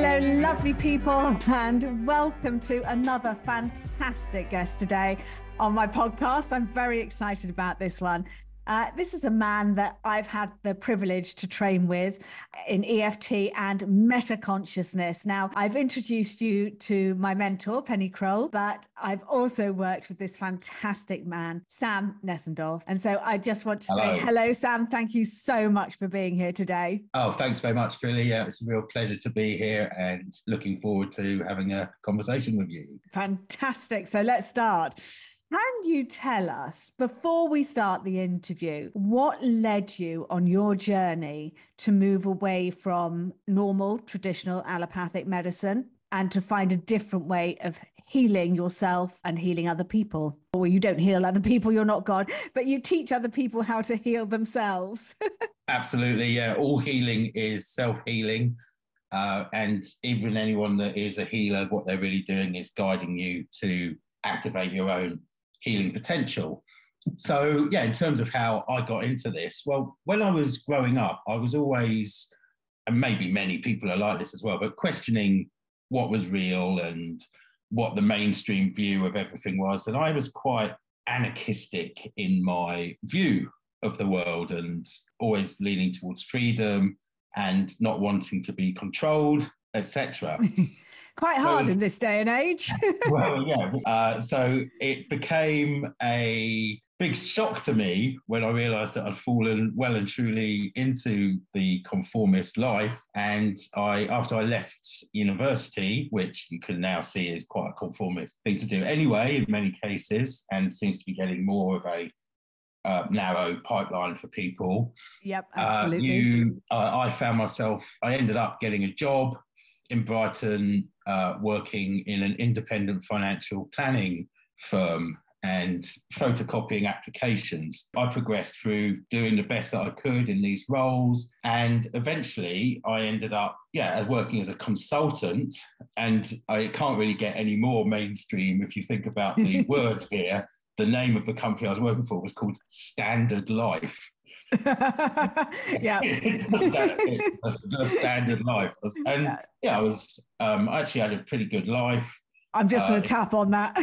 Hello, lovely people, and welcome to another fantastic guest today on my podcast. I'm very excited about this one. This is a man that I've had the privilege to train with in EFT and meta-consciousness. Now, I've introduced you to my mentor, Penny Kroll, but I've also worked with this fantastic man, Sam Neffendorf. And so I just want to say hello, Sam. Thank you so much for being here today. Oh, thanks very much, Philly. Yeah, it's a real pleasure to be here and looking forward to having a conversation with you. Fantastic. So let's start. Can you tell us, before we start the interview, what led you on your journey to move away from normal, traditional allopathic medicine and to find a different way of healing yourself and healing other people? Or you don't heal other people, you're not God, but you teach other people how to heal themselves. Absolutely, yeah. All healing is self-healing. And even anyone that is a healer, what they're really doing is guiding you to activate your own healing potential. So, yeah, in terms of how I got into this, well, when I was growing up, I was always, and maybe many people are like this as well, but questioning what was real and what the mainstream view of everything was. And I was quite anarchistic in my view of the world and always leaning towards freedom and not wanting to be controlled, etc. Quite hard in this day and age. Well, yeah. So it became a big shock to me when I realised that I'd fallen well and truly into the conformist life. And after I left university, which you can now see is quite a conformist thing to do anyway, in many cases, and seems to be getting more of a narrow pipeline for people. Yep, absolutely. I found myself, I ended up getting a job in Brighton, working in an independent financial planning firm and photocopying applications. I progressed through doing the best that I could in these roles. And eventually I ended up, working as a consultant. And I can't really get any more mainstream if you think about the words here. The name of the company I was working for was called Standard Life. Yeah. The Standard Life. And I actually had a pretty good life. I'm just going to tap on that.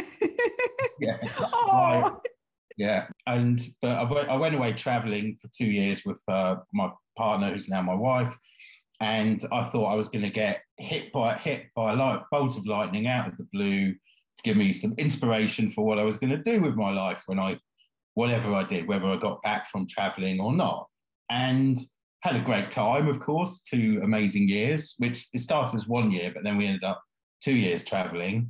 But I went away traveling for 2 years with my partner, who's now my wife. And I thought I was going to get hit by a bolt of lightning out of the blue to give me some inspiration for what I was going to do with my life whatever I did, whether I got back from traveling or not. And had a great time, of course, 2 amazing years, which it started as 1 year, but then we ended up 2 years traveling.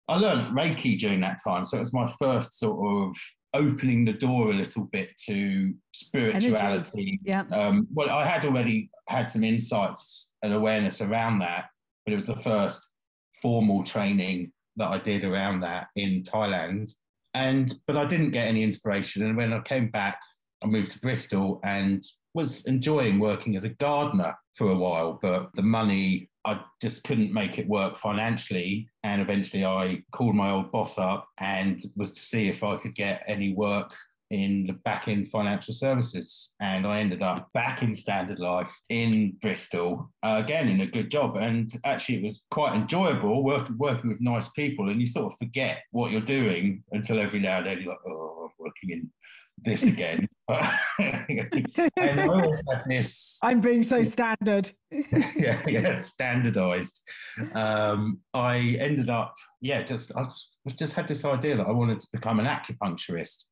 I learned Reiki during that time. So it was my first sort of opening the door a little bit to spirituality. Yeah. Well, I had already had some insights and awareness around that, but it was the first formal training that I did around that in Thailand. But I didn't get any inspiration. And when I came back, I moved to Bristol and was enjoying working as a gardener for a while. But the money, I just couldn't make it work financially. And eventually I called my old boss up and was to see if I could get any work back in financial services. And I ended up back in Standard Life in Bristol, again in a good job. And actually it was quite enjoyable working with nice people, and you sort of forget what you're doing until every now and then you're like, oh, I'm working in this again. And I always had this... I'm being so standard. Standardized. I ended up, I just had this idea that I wanted to become an acupuncturist.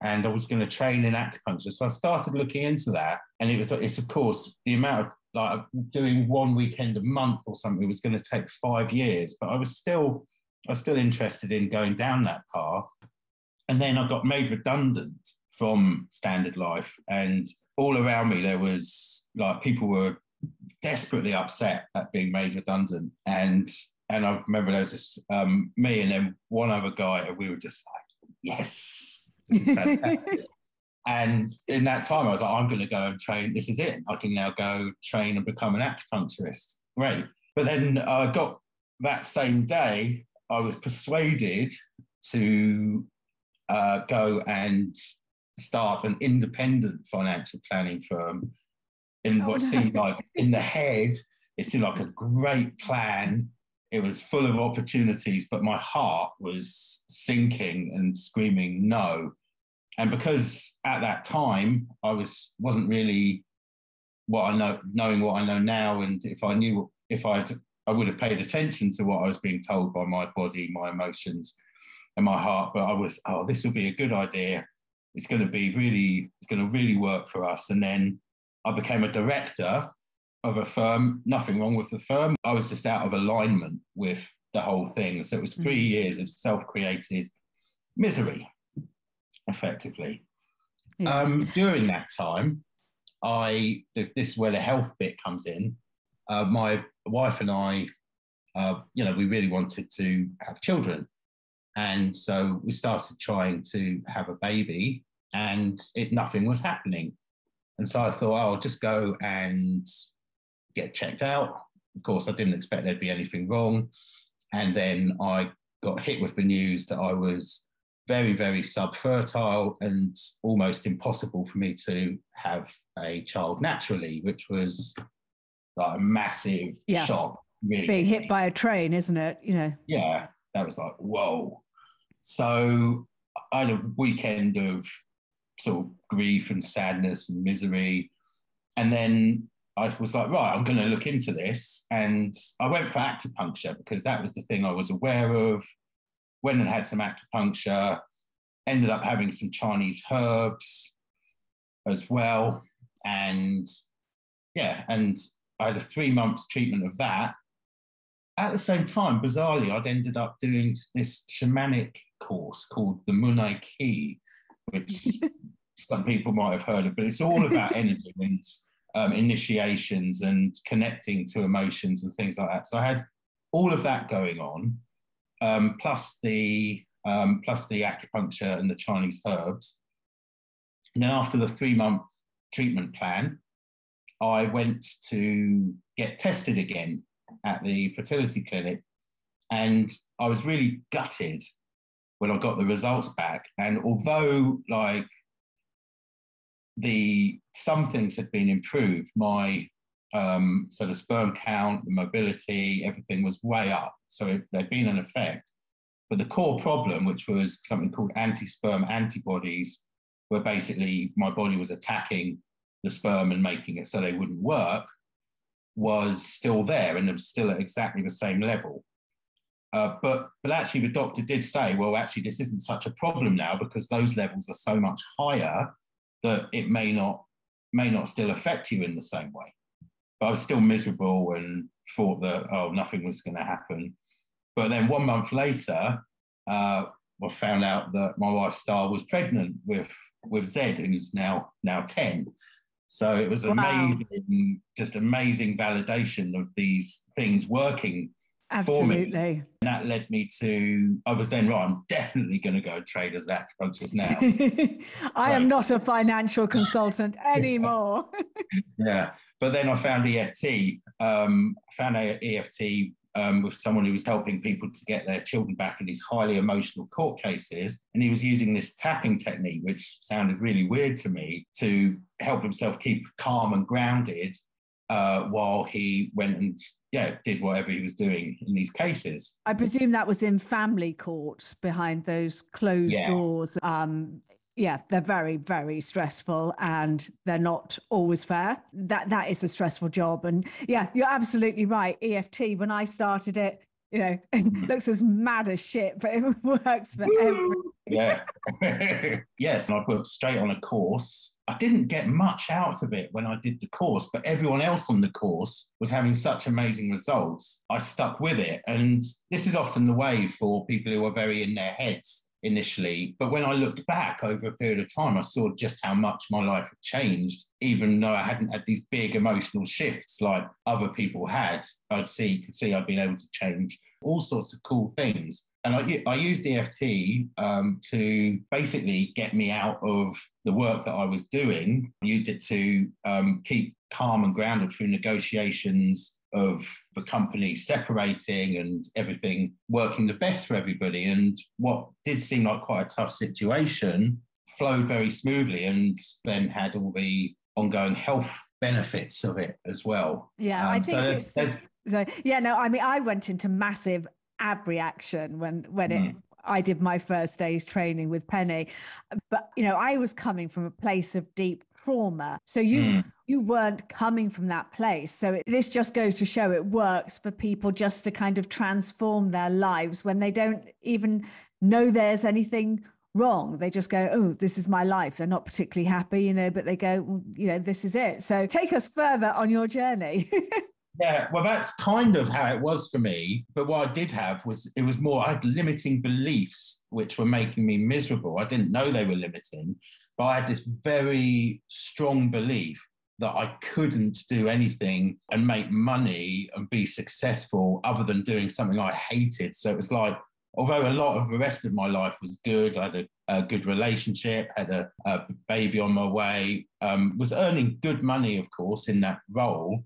And I was going to train in acupuncture. So I started looking into that. And it's of course, the amount of doing 1 weekend a month or something, it was going to take 5 years. But I was still interested in going down that path. And then I got made redundant from Standard Life. And all around me, there was people were desperately upset at being made redundant. And I remember there was this, me and then one other guy, and we were just like, yes. This is fantastic. And in that time, I was like, I'm going to go and train. This is it. I can now go train and become an acupuncturist. Great. But then I got that same day, I was persuaded to go and start an independent financial planning firm in what seemed like, in the head, It seemed like a great plan. It was full of opportunities, but my heart was sinking and screaming no. And because at that time I wasn't really knowing what I know now, and if I knew, I would have paid attention to what I was being told by my body, my emotions, and my heart. But I was, this will be a good idea. It's going to really work for us. And then I became a director of a firm. Nothing wrong with the firm. I was just out of alignment with the whole thing. So it was 3 years of self-created misery, effectively. Yeah. During that time, this is where the health bit comes in. My wife and I, we really wanted to have children. And so we started trying to have a baby, and nothing was happening. And so I thought, I'll just go and get checked out. Of course, I didn't expect there'd be anything wrong. And then I got hit with the news that I was very, very subfertile and almost impossible for me to have a child naturally, which was like a massive shock. Really, being hit by a train, isn't it? Yeah, that was like, whoa. So I had a weekend of sort of grief and sadness and misery. And then I was like, right, I'm going to look into this. And I went for acupuncture because that was the thing I was aware of. Went and had some acupuncture, ended up having some Chinese herbs as well. And and I had a 3 months treatment of that. At the same time, bizarrely, I'd ended up doing this shamanic course called the Munai Ki, which some people might have heard of, but it's all about energy and initiations and connecting to emotions and things like that. So I had all of that going on, plus the acupuncture and the Chinese herbs. And then after the 3 month treatment plan, I went to get tested again at the fertility clinic, and I was really gutted when I got the results back. And although some things had been improved, my so the sperm count, the mobility, everything was way up. So there'd been an effect. But the core problem, which was something called anti-sperm antibodies, where basically my body was attacking the sperm and making it so they wouldn't work, was still there, and it was still at exactly the same level. But actually the doctor did say, well, actually this isn't such a problem now because those levels are so much higher that it may not still affect you in the same way. But I was still miserable and thought that, nothing was going to happen. But then 1 month later, I found out that my wife Star was pregnant with Zed, who's now 10. So it was amazing, just amazing validation of these things working for me. Absolutely. And that led me to, I was then, right, I'm definitely going to go trade as an acupuncturist now. I am not a financial consultant anymore. Yeah. But then I found EFT, with someone who was helping people to get their children back in these highly emotional court cases. And he was using this tapping technique, which sounded really weird to me, to help himself keep calm and grounded while he went and did whatever he was doing in these cases. I presume that was in family court behind those closed doors. They're very, very stressful, and they're not always fair. That is a stressful job. And yeah, you're absolutely right. EFT, when I started it, it looks as mad as shit, but it works for everything. Yeah. Yes. And I put straight on a course. I didn't get much out of it when I did the course, but everyone else on the course was having such amazing results. I stuck with it. And this is often the way for people who are very in their heads initially. But when I looked back over a period of time, I saw just how much my life had changed, even though I hadn't had these big emotional shifts like other people had. Could see I'd been able to change all sorts of cool things. And I used EFT to basically get me out of the work that I was doing. I used it to keep calm and grounded through negotiations of the company separating and everything working the best for everybody. And what did seem like quite a tough situation flowed very smoothly, and then had all the ongoing health benefits of it as well. Yeah, I think there's so. Yeah, no, I mean, I went into massive ab reaction when I did my first day's training with Penny, but I was coming from a place of deep trauma, so you weren't coming from that place. So this just goes to show it works for people just to kind of transform their lives when they don't even know there's anything wrong. They just go, oh, this is my life. They're not particularly happy, but they go, well, this is it. So take us further on your journey. Yeah, well, that's kind of how it was for me. But what I did have was, it was more, I had limiting beliefs which were making me miserable. I didn't know they were limiting, but I had this very strong belief that I couldn't do anything and make money and be successful other than doing something I hated. So it was like, although a lot of the rest of my life was good, I had a good relationship, had a baby on my way, was earning good money, of course, in that role,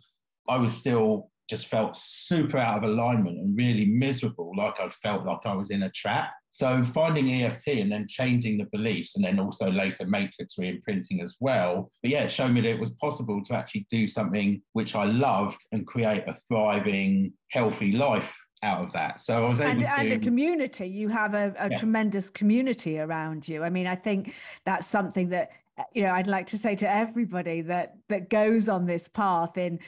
I was still just felt super out of alignment and really miserable, like I'd felt like I was in a trap. So finding EFT and then changing the beliefs, and then also later matrix re-imprinting as well. But yeah, it showed me that it was possible to actually do something which I loved and create a thriving, healthy life out of that. So I was able to... And a community. You have a tremendous community around you. I mean, I think that's something that I'd like to say to everybody that goes on this path in,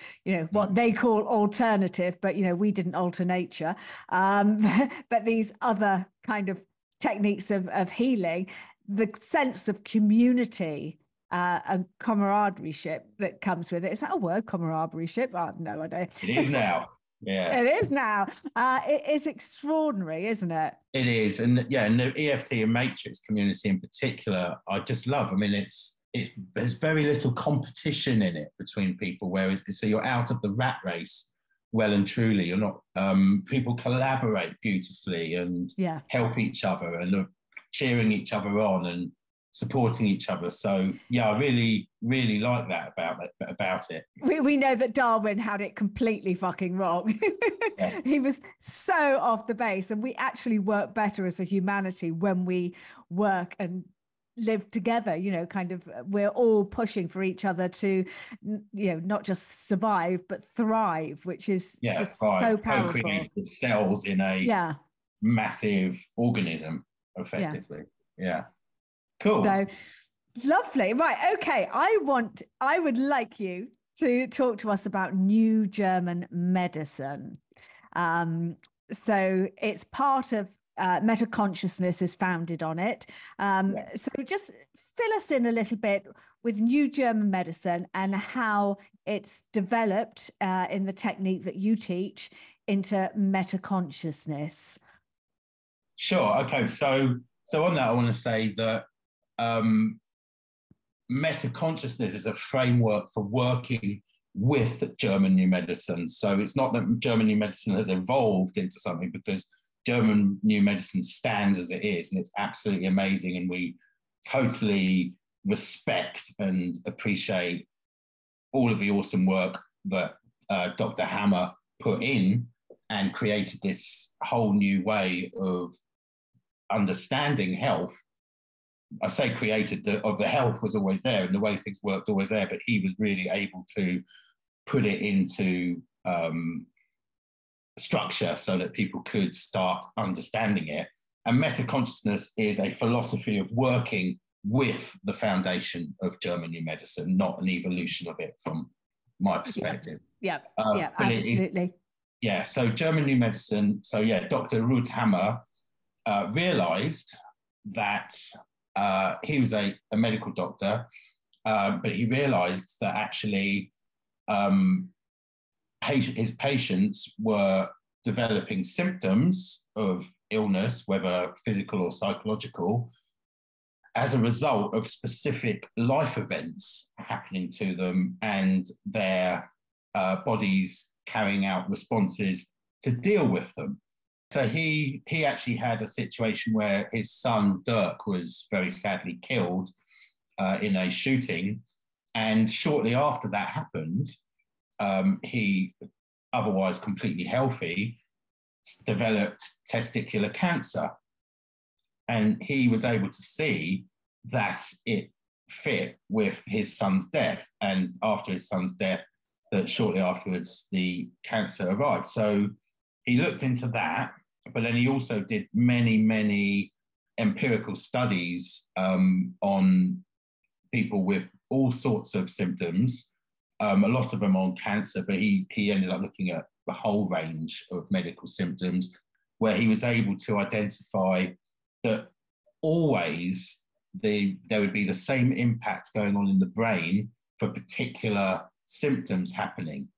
what they call alternative, but, we didn't alter nature. But these other kind of techniques of healing, the sense of community and camaraderie that comes with it. Is that a word, camaraderie? Oh, no, I don't. It is now. Yeah, it is now. It is extraordinary, isn't it? It is, and yeah, and the EFT and Matrix community in particular, I just love. I mean, there's very little competition in it between people. Whereas, so you're out of the rat race, well and truly. You're not. People collaborate beautifully and help each other and cheering each other on and supporting each other. So yeah, I really, really like that about it. We know that Darwin had it completely fucking wrong. Yeah. He was so off the base, and we actually work better as a humanity when we work and live together. Kind of, we're all pushing for each other to, not just survive but thrive, which is just so powerful. Co-create the cells in a massive organism, effectively. Yeah. Cool. So lovely. Right. Okay. I would like you to talk to us about New German medicine. So it's part of Meta Consciousness is founded on it. So just fill us in a little bit with New German medicine and how it's developed in the technique that you teach into Meta Consciousness. Sure. Okay. So on that, I want to say that meta consciousness is a framework for working with German New Medicine. So it's not that German New Medicine has evolved into something, because German New Medicine stands as it is, and it's absolutely amazing. And we totally respect and appreciate all of the awesome work that Dr. Hammer put in and created this whole new way of understanding health. I say created, the health was always there and the way things worked always there, but he was really able to put it into structure so that people could start understanding it. And meta-consciousness is a philosophy of working with the foundation of German New Medicine, not an evolution of it from my perspective. Yeah, absolutely. So German New Medicine, Dr. Ruth Hammer realized that he was a medical doctor, but he realized that actually his patients were developing symptoms of illness, whether physical or psychological, as a result of specific life events happening to them and their bodies carrying out responses to deal with them. So he actually had a situation where his son Dirk was very sadly killed in a shooting, and shortly after that happened, he, otherwise completely healthy, developed testicular cancer, and he was able to see that it fit with his son's death. And after his son's death, that shortly afterwards, the cancer arrived. So he looked into that, but then he also did many, many empirical studies on people with all sorts of symptoms, a lot of them on cancer, but he ended up looking at the whole range of medical symptoms, where he was able to identify that always there would be the same impact going on in the brain for particular symptoms happening.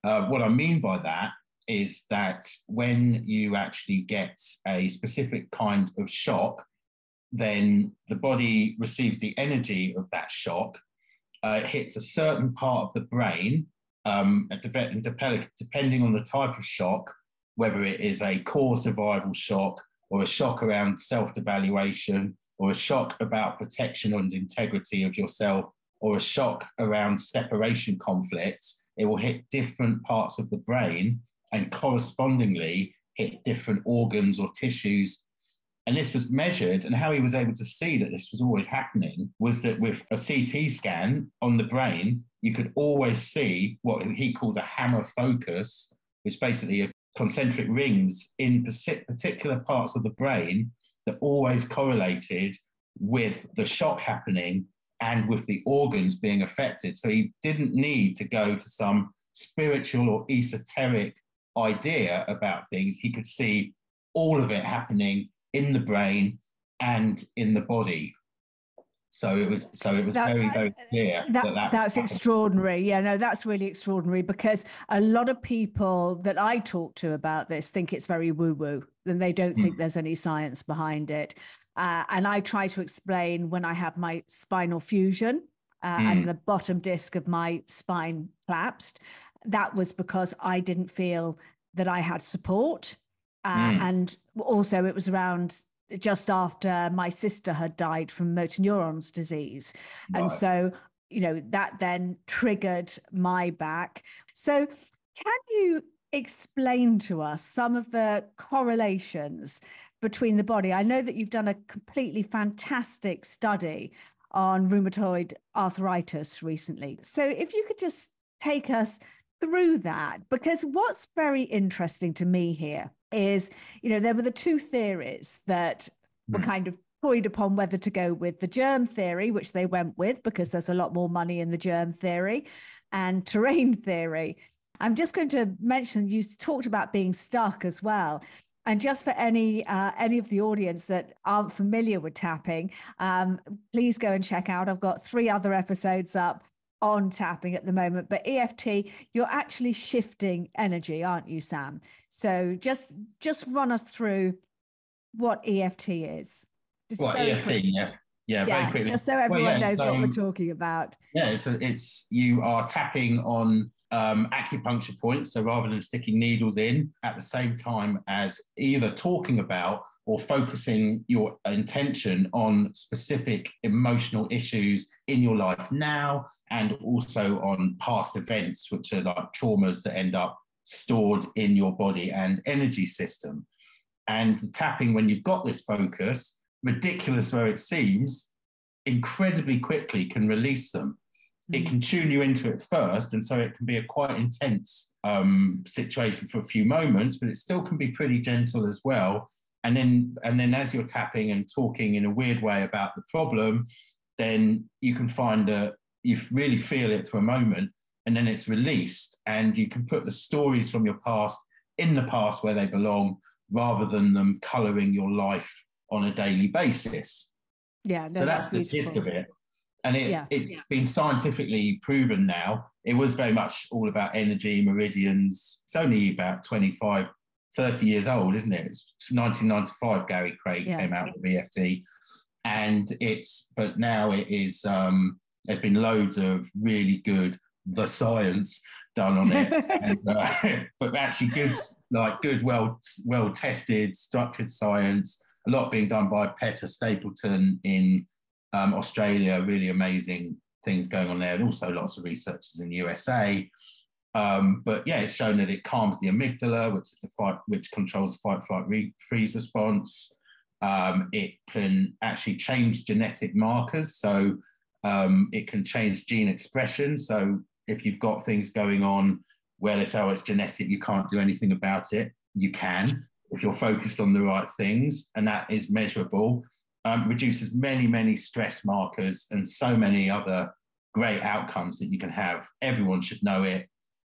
What I mean by that is that when you actually get a specific kind of shock, then the body receives the energy of that shock. It hits a certain part of the brain, depending on the type of shock, whether it is a core survival shock or a shock around self-devaluation or a shock about protection and integrity of yourself or a shock around separation conflicts, it will hit different parts of the brain and correspondingly hit different organs or tissues. And this was measured, and how he was able to see that this was always happening was that with a CT scan on the brain, you could always see what he called a hammer focus, which basically are concentric rings in particular parts of the brain that always correlated with the shock happening and with the organs being affected. So he didn't need to go to some spiritual or esoteric idea about things. He could see all of it happening in the brain and in the body. So it was very, very clear that's extraordinary. Yeah, no, that's really extraordinary, because a lot of people that I talk to about this think it's very woo-woo, and they don't think there's any science behind it. And I try to explain when I have my spinal fusion and the bottom disc of my spine collapsed, that was because I didn't feel that I had support. And also it was around just after my sister had died from motor neurons disease. Right. And so, you know, that then triggered my back. So can you explain to us some of the correlations between the body? I know that you've done a completely fantastic study on rheumatoid arthritis recently. So if you could just take us through that, because what's very interesting to me here is, you know, there were the two theories that were kind of toyed upon whether to go with: the germ theory, which they went with because there's a lot more money in the germ theory, and terrain theory. I'm just going to mention, you talked about being stuck as well. And just for any of the audience that aren't familiar with tapping, please go and check out. I've got 3 other episodes up on tapping at the moment, but EFT, you're actually shifting energy, aren't you, Sam? So just run us through what EFT is. What EFT? Yeah, very quickly. Just so everyone knows what we're talking about. Yeah, so it's you are tapping on acupuncture points. So rather than sticking needles in, at the same time as either talking about or focusing your intention on specific emotional issues in your life now, and also on past events, which are like traumas that end up stored in your body and energy system. And the tapping, when you've got this focus, ridiculous where it seems, incredibly quickly can release them. It can tune you into it first, and so it can be a quite intense situation for a few moments, but it still can be pretty gentle as well. And then as you're tapping and talking in a weird way about the problem, then you can find that you really feel it for a moment, and then it's released, and you can put the stories from your past in the past where they belong, rather than them colouring your life on a daily basis. Yeah, no, so that's the gist of it. And it's been scientifically proven now. It was very much all about energy, meridians. It's only about 25, 30 years old, isn't it? It's 1995, Gary Craig came out with EFT. But now it is, there's been loads of really good, the science done on it. And, but actually good, well-tested, structured science. A lot being done by Peter Stapleton in Australia, really amazing things going on there, and also lots of researchers in the USA. But yeah, it's shown that it calms the amygdala, which controls the fight, flight, freeze response. It can actually change genetic markers. So It can change gene expression. So if you've got things going on where they say, oh, it's genetic, you can't do anything about it, you can, if you're focused on the right things, and that is measurable. Reduces many, many stress markers and so many other great outcomes that you can have. Everyone should know it.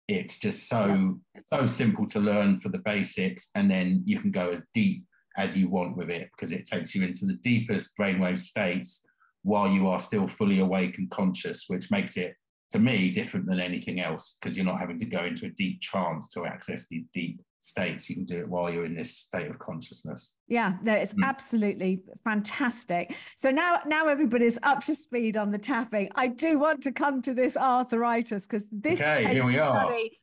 It's just so simple to learn for the basics, and then you can go as deep as you want with it, because it takes you into the deepest brainwave states while you are still fully awake and conscious, which makes it, to me, different than anything else, because you're not having to go into a deep trance to access these deep states. You can do it while you're in this state of consciousness. Yeah, no, it's absolutely fantastic. So now everybody's up to speed on the tapping. I do want to come to this arthritis, because this case here we are. study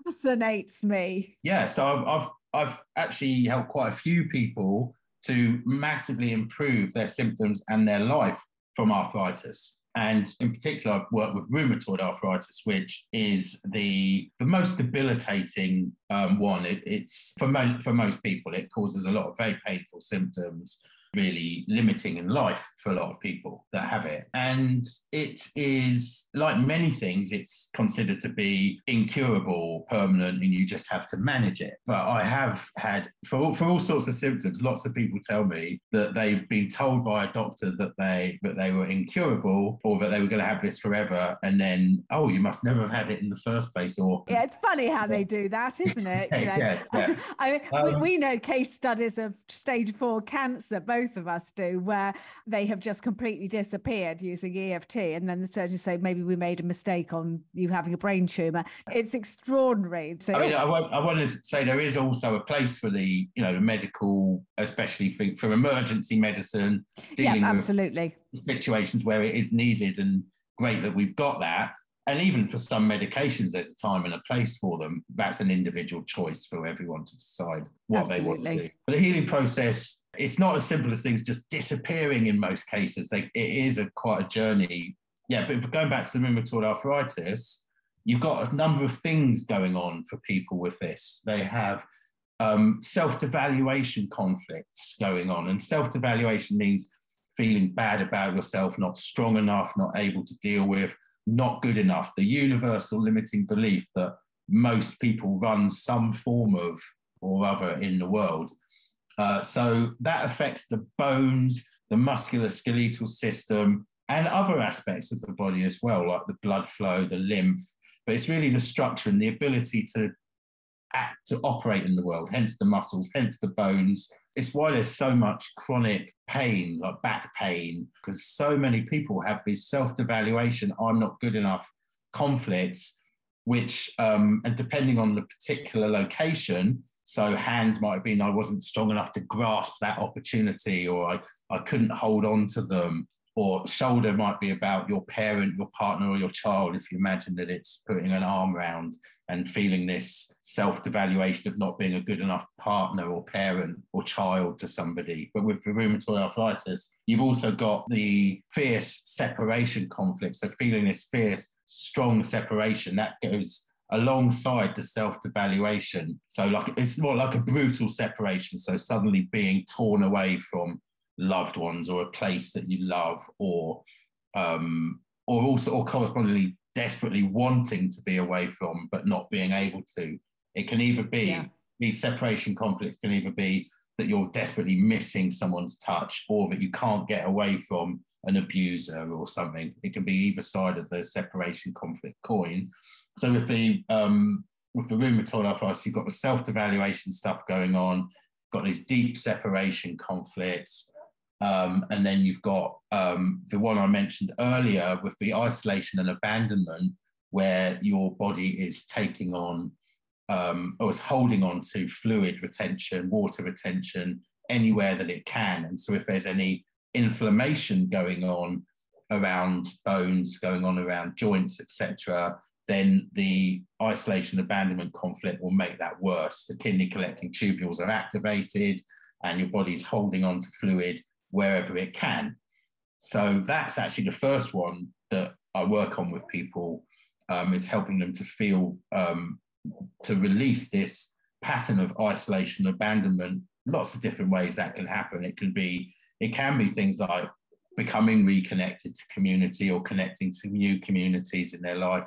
fascinates me. Yeah, so I've actually helped quite a few people to massively improve their symptoms and their life from arthritis. And in particular, I've worked with rheumatoid arthritis, which is the most debilitating one. It's for most people, it causes a lot of very painful symptoms, really limiting in life for a lot of people that have it. And it is, like many things, it's considered to be incurable, permanent, and you just have to manage it. But I have had, for all sorts of symptoms, lots of people tell me that they've been told by a doctor that they were incurable, or that they were going to have this forever, and then, oh, you must never have had it in the first place. Or yeah, it's funny how they do that, isn't it? You know? I mean, we know case studies of stage 4 cancer, both of us do, where they have just completely disappeared using EFT, and then the surgeons say, maybe we made a mistake on you having a brain tumor. It's extraordinary. So, I mean, I want to say there is also a place for the medical, especially for emergency medicine, dealing absolutely, with situations where it is needed, and great that we've got that. And even for some medications, there's a time and a place for them. That's an individual choice for everyone to decide what they want to do. But the healing process, it's not as simple as things just disappearing in most cases. It is quite a journey. Yeah, but going back to the rheumatoid arthritis, you've got a number of things going on for people with this. They have self-devaluation conflicts going on. And self-devaluation means feeling bad about yourself, not strong enough, not able to deal with, not good enough, the universal limiting belief that most people run some form of or other in the world. So that affects the bones, the musculoskeletal system, and other aspects of the body as well, like the blood flow, the lymph. But it's really the structure and the ability to operate in the world, hence the muscles, hence the bones. It's why there's so much chronic pain, like back pain, because so many people have these self-devaluation, I'm not good enough conflicts, which, and depending on the particular location, so hands might have been, I wasn't strong enough to grasp that opportunity, or I couldn't hold on to them. Or shoulder might be about your parent, your partner, or your child, if you imagine that it's putting an arm around and feeling this self-devaluation of not being a good enough partner or parent or child to somebody. But with the rheumatoid arthritis, you've also got the fierce separation conflict. So feeling this fierce, strong separation, that goes alongside the self-devaluation. So it's more like a brutal separation. So suddenly being torn away from loved ones or a place that you love, or correspondingly desperately wanting to be away from but not being able to. It can either be these separation conflicts can either be that you're desperately missing someone's touch, or that you can't get away from an abuser or something. It can be either side of the separation conflict coin. So with the rheumatoid arthritis, you've got the self-devaluation stuff going on, got these deep separation conflicts. And then you've got the one I mentioned earlier with the isolation and abandonment, where your body is taking on or is holding on to fluid retention, water retention, anywhere that it can. And so if there's any inflammation going on around bones, going on around joints, etc., then the isolation abandonment conflict will make that worse. The kidney collecting tubules are activated and your body's holding on to fluid wherever it can. So that's actually the first one that I work on with people, is helping them to feel, to release this pattern of isolation, abandonment. Lots of different ways that can happen. It can be things like becoming reconnected to community or connecting to new communities in their life,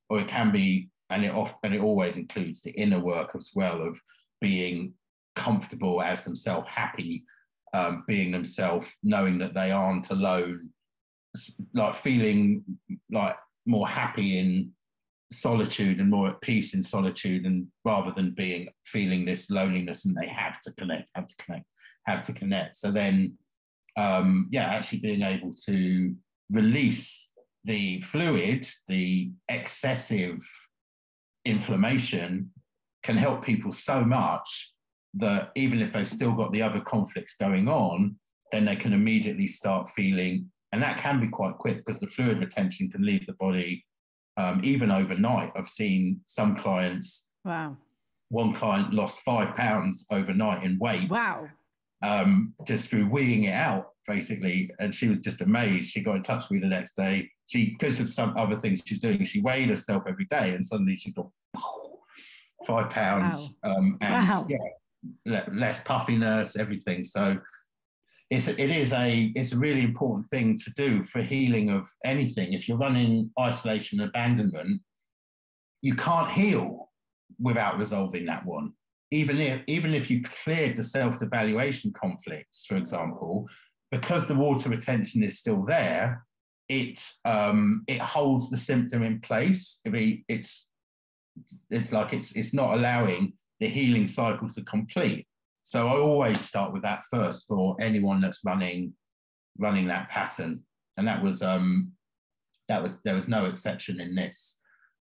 or it can be, and it always includes the inner work as well, of being comfortable as themselves, happy, being themselves, knowing that they aren't alone, like feeling like more happy in solitude and more at peace in solitude, and rather than feeling this loneliness and they have to connect. So then, actually being able to release the fluid, the excessive inflammation, can help people so much that even if they've still got the other conflicts going on, then they can immediately start feeling, and that can be quite quick because the fluid retention can leave the body even overnight. I've seen some clients, one client lost 5 pounds overnight in weight. Wow. Just through weeing it out, basically. And she was just amazed. She got in touch with me the next day. Because of some other things she's doing, she weighed herself every day, and suddenly she got 5 pounds. Wow. Less puffiness, everything. So it's a really important thing to do for healing of anything. If you're running isolation and abandonment, you can't heal without resolving that one. Even if you cleared the self-devaluation conflicts, for example, because the water retention is still there, it holds the symptom in place. It's not allowing the healing cycle to complete. So I always start with that first for anyone that's running that pattern, and there was no exception in this.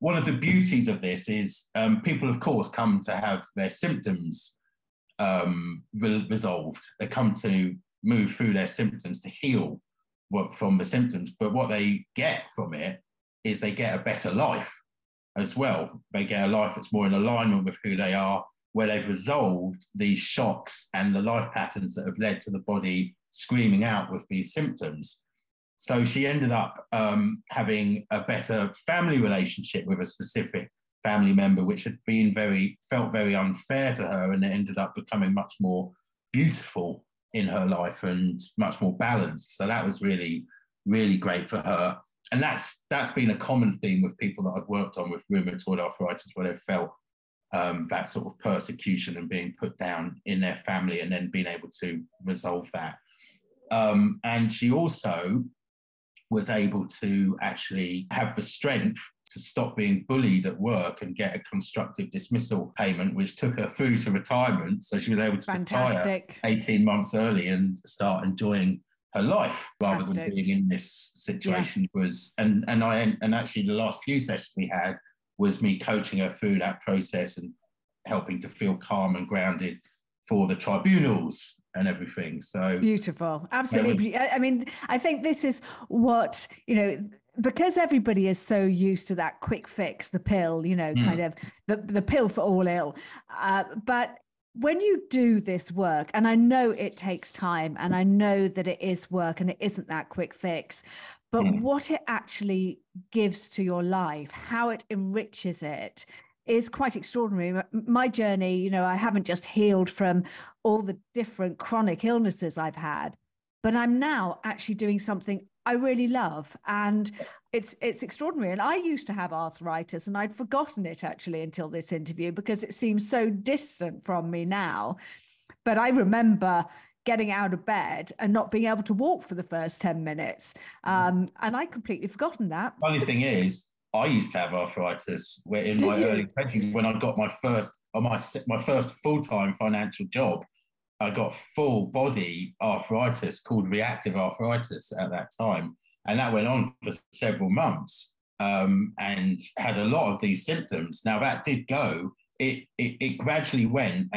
One of the beauties of this is people, of course, come to have their symptoms resolved. They come to move through their symptoms, to heal from the symptoms. But what they get from it is they get a better life as well. They get a life that's more in alignment with who they are, where they've resolved these shocks and the life patterns that have led to the body screaming out with these symptoms. So she ended up having a better family relationship with a specific family member, which had felt very unfair to her, and it ended up becoming much more beautiful in her life and much more balanced. So that was really, really great for her. And that's been a common theme with people that I've worked on with rheumatoid arthritis, where they've felt that sort of persecution and being put down in their family, and then being able to resolve that. And she also was able to actually have the strength to stop being bullied at work and get a constructive dismissal payment, which took her through to retirement. So she was able to retire 18 months early and start enjoying her life rather than being in this situation. And actually the last few sessions we had was me coaching her through that process and helping to feel calm and grounded for the tribunals and everything. So beautiful. Absolutely. I mean, I think this is what, because everybody is so used to that quick fix, the pill, kind of the pill for all ill. But when you do this work, and I know it takes time, and I know that it is work and it isn't that quick fix, but what it actually gives to your life, how it enriches it, is quite extraordinary. My journey, I haven't just healed from all the different chronic illnesses I've had, but I'm now actually doing something I really love. And it's extraordinary. And I used to have arthritis, and I'd forgotten it actually until this interview, because it seems so distant from me now. But I remember getting out of bed and not being able to walk for the first 10 minutes. And I'd completely forgotten that. Funny thing is, I used to have arthritis in my early 20s when I got my first full-time financial job. I got full body arthritis called reactive arthritis at that time. And that went on for several months and had a lot of these symptoms. Now that did go, it gradually went,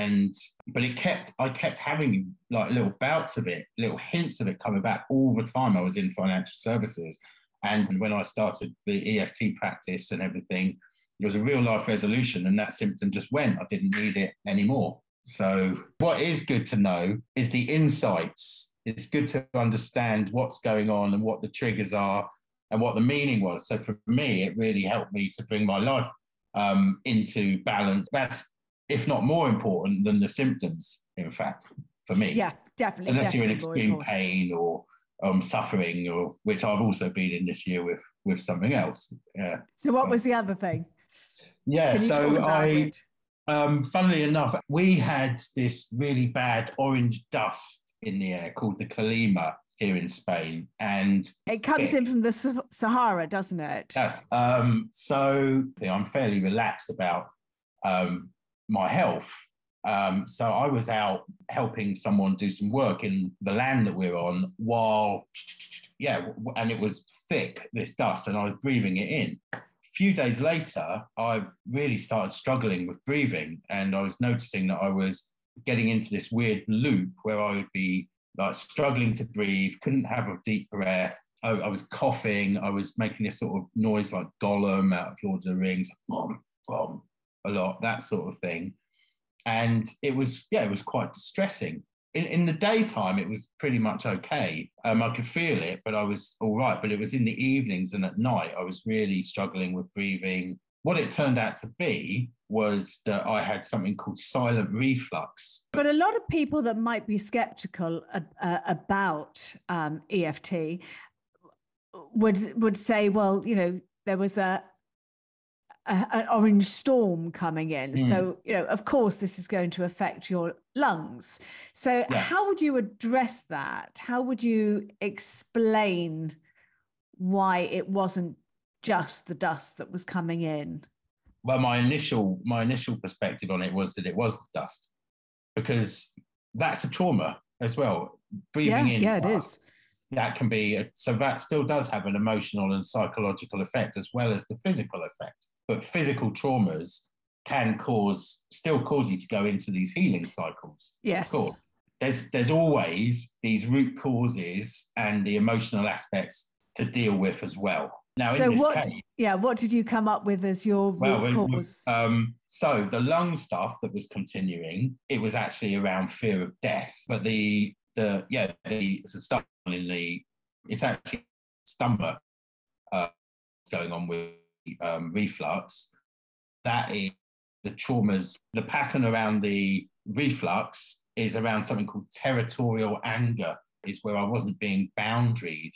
but I kept having like little bouts of it, little hints of it coming back all the time. I was in financial services. And when I started the EFT practice and everything, it was a real life resolution, and that symptom just went. I didn't need it anymore. So what is good to know is the insights. It's good to understand what's going on and what the triggers are and what the meaning was. So for me, it really helped me to bring my life into balance. That's, if not more important than the symptoms, in fact, for me. Yeah, definitely. Unless you're in extreme pain or suffering, or which I've also been in this year with something else. Yeah. So what was the other thing? Yeah. Can you talk about it? Funnily enough, we had this really bad orange dust in the air called the Kalima here in Spain, and it comes in from the Sahara, doesn't it? Yes. So I'm fairly relaxed about my health. So I was out helping someone do some work in the land that we're on and it was thick, this dust, and I was breathing it in. A few days later, I really started struggling with breathing, and I was noticing that I was getting into this weird loop where I would be like struggling to breathe, couldn't have a deep breath. I was coughing. I was making this sort of noise like Gollum out of Lord of the Rings, bom, bom, a lot, that sort of thing. And it was quite distressing. In the daytime, it was pretty much okay. I could feel it, but I was all right. But it was in the evenings and at night, I was really struggling with breathing. What it turned out to be was that I had something called silent reflux. But a lot of people that might be skeptical about EFT would say, well, you know, there was an orange storm coming in. So, you know, of course, this is going to affect your lungs. So how would you address that? How would you explain why it wasn't just the dust that was coming in? Well, my initial perspective on it was that it was the dust, because that's a trauma as well. Breathing in it is. That can be, so that still does have an emotional and psychological effect as well as the physical effect. But physical traumas can still cause you to go into these healing cycles. Yes. Of course. There's always these root causes and the emotional aspects to deal with as well. Now, so what did you come up with as your root cause? So the lung stuff that was continuing, it was actually around fear of death. But it's a stuff it's actually stomach going on with reflux. That is the traumas. The pattern around the reflux is around something called territorial anger, is where I wasn't being boundaried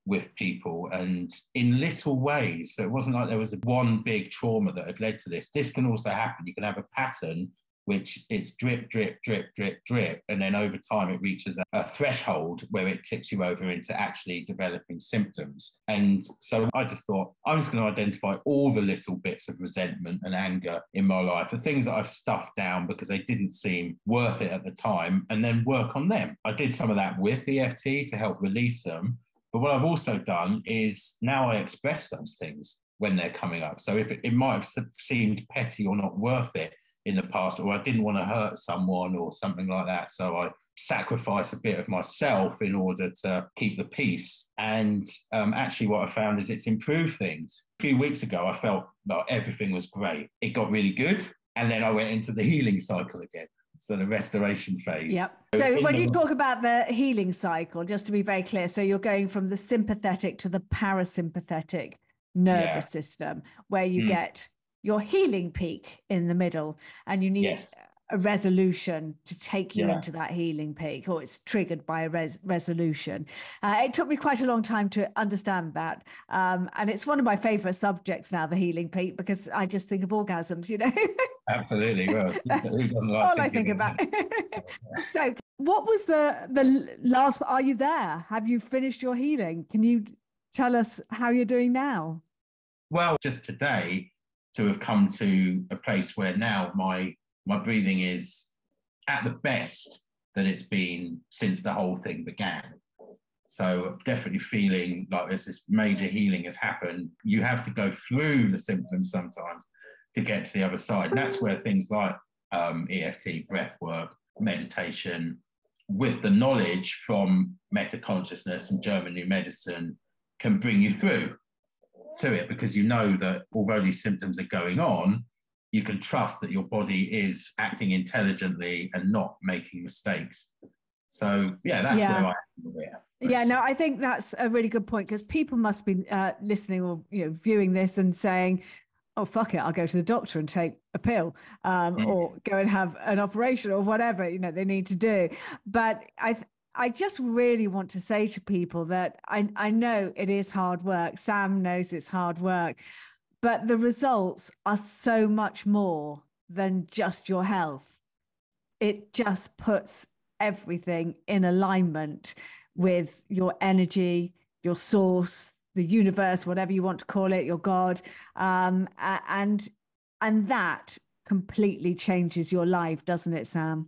with people and in little ways. So it wasn't like there was one big trauma that had led to this. This can also happen. You can have a pattern which it's drip, drip, drip, drip, drip. And then over time, it reaches a threshold where it tips you over into actually developing symptoms. And so I just thought, I'm just going to identify all the little bits of resentment and anger in my life, the things that I've stuffed down because they didn't seem worth it at the time, and then work on them. I did some of that with EFT to help release them. But what I've also done is now I express those things when they're coming up. So if it might have seemed petty or not worth it in the past, or I didn't want to hurt someone or something like that, so I sacrifice a bit of myself in order to keep the peace. And actually what I found is it's improved things. A few weeks ago, I felt like everything was great. It got really good. And then I went into the healing cycle again. So the restoration phase. Yep. So when you talk about the healing cycle, just to be very clear, so you're going from the sympathetic to the parasympathetic nervous system, where you get your healing peak in the middle, and you need a resolution to take you into that healing peak, or it's triggered by a resolution. It took me quite a long time to understand that. And it's one of my favorite subjects now, the healing peak, because I just think of orgasms, you know. Absolutely. Well, who doesn't like all I think about. So what was the last, are you there? Have you finished your healing? Can you tell us how you're doing now? Well, just today, to have come to a place where now my breathing is at the best that it's been since the whole thing began. So definitely feeling like there's this major healing has happened. You have to go through the symptoms sometimes to get to the other side. And that's where things like EFT, breath work, meditation, with the knowledge from meta-consciousness and German New Medicine can bring you through to it, because you know that although these symptoms are going on, you can trust that your body is acting intelligently and not making mistakes. So that's where I am with it. Yeah, no, I think that's a really good point, because people must be listening or viewing this and saying, oh, fuck it, I'll go to the doctor and take a pill or go and have an operation or whatever, they need to do. But I just really want to say to people that I know it is hard work. Sam knows it's hard work, but the results are so much more than just your health. It just puts everything in alignment with your energy, your source, the universe, whatever you want to call it, your God, and that completely changes your life, doesn't it, Sam?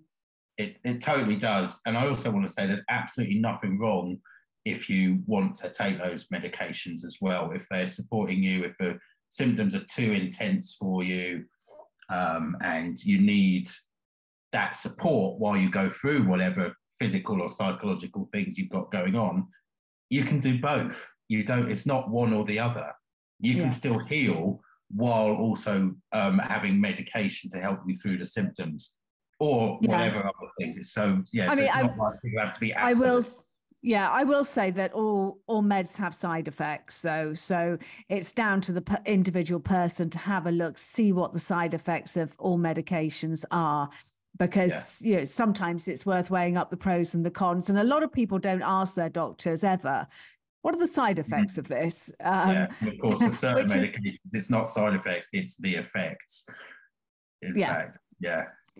It totally does. And I also want to say there's absolutely nothing wrong if you want to take those medications as well. If they're supporting you, if the symptoms are too intense for you, and you need that support while you go through whatever physical or psychological things you've got going on, you can do both. It's not one or the other. You can still heal while also having medication to help you through the symptoms or whatever other things. It's so, I so mean, it's not like people have to be absolute. I will say that all meds have side effects, though. So it's down to the individual person to have a look, see what the side effects of all medications are. Because, sometimes it's worth weighing up the pros and the cons. And a lot of people don't ask their doctors ever, what are the side effects of this? And of course, for certain medications, it's not side effects, it's the effects. In fact,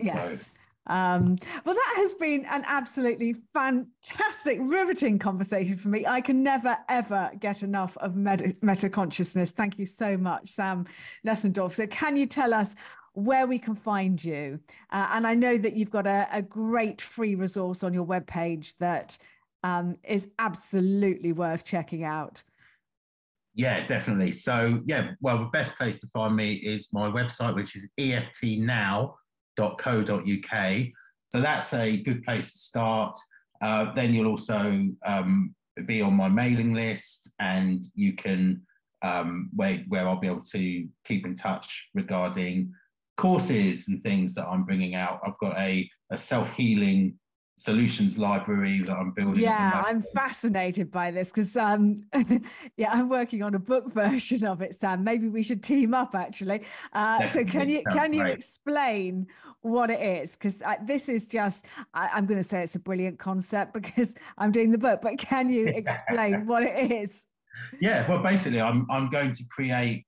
Yes. So. Well, that has been an absolutely fantastic, riveting conversation for me. I can never, ever get enough of meta consciousness. Thank you so much, Sam Neffendorf. So can you tell us where we can find you? And I know that you've got a great free resource on your webpage that is absolutely worth checking out. Yeah, definitely. So, well, the best place to find me is my website, which is eftnow.co.uk. So that's a good place to start. Then you'll also be on my mailing list, and you can, where I'll be able to keep in touch regarding courses and things that I'm bringing out. I've got a self-healing solutions library that I'm building. Yeah, I'm fascinated by this because I'm working on a book version of it, Sam. Maybe we should team up, actually. So can you explain what it is? Because this is just, I'm going to say it's a brilliant concept because I'm doing the book, but can you explain what it is? Yeah, well, basically, I'm going to create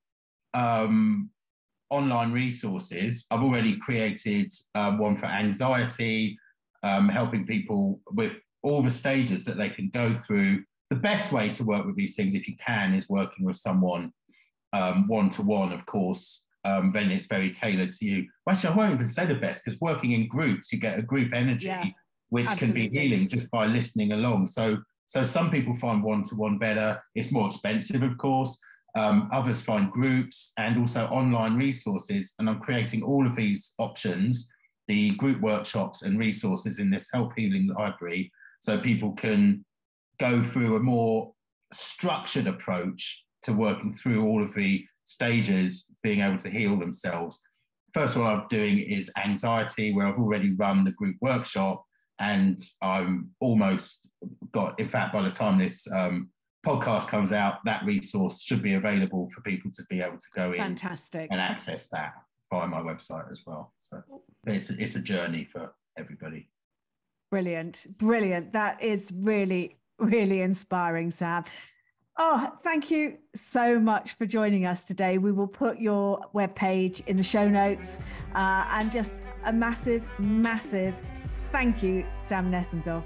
online resources. I've already created one for anxiety, helping people with all the stages that they can go through. The best way to work with these things, if you can, is working with someone one-to-one, of course. Then it's very tailored to you. Actually, I won't even say the best, because working in groups, you get a group energy, which absolutely can be healing just by listening along. So some people find one-to-one better. It's more expensive, of course. Others find groups and also online resources. And I'm creating all of these options, the group workshops and resources in this self-healing library, so people can go through a more structured approach to working through all of the stages, being able to heal themselves. First one I'm doing is anxiety, where I've already run the group workshop, and I'm almost got, in fact, by the time this podcast comes out, that resource should be available for people to be able to go in and access that via my website as well. So it's a journey for everybody. Brilliant. That is really, really inspiring, Sam. Oh, thank you so much for joining us today. We will put your webpage in the show notes, and just a massive, massive thank you, Sam Neffendorf.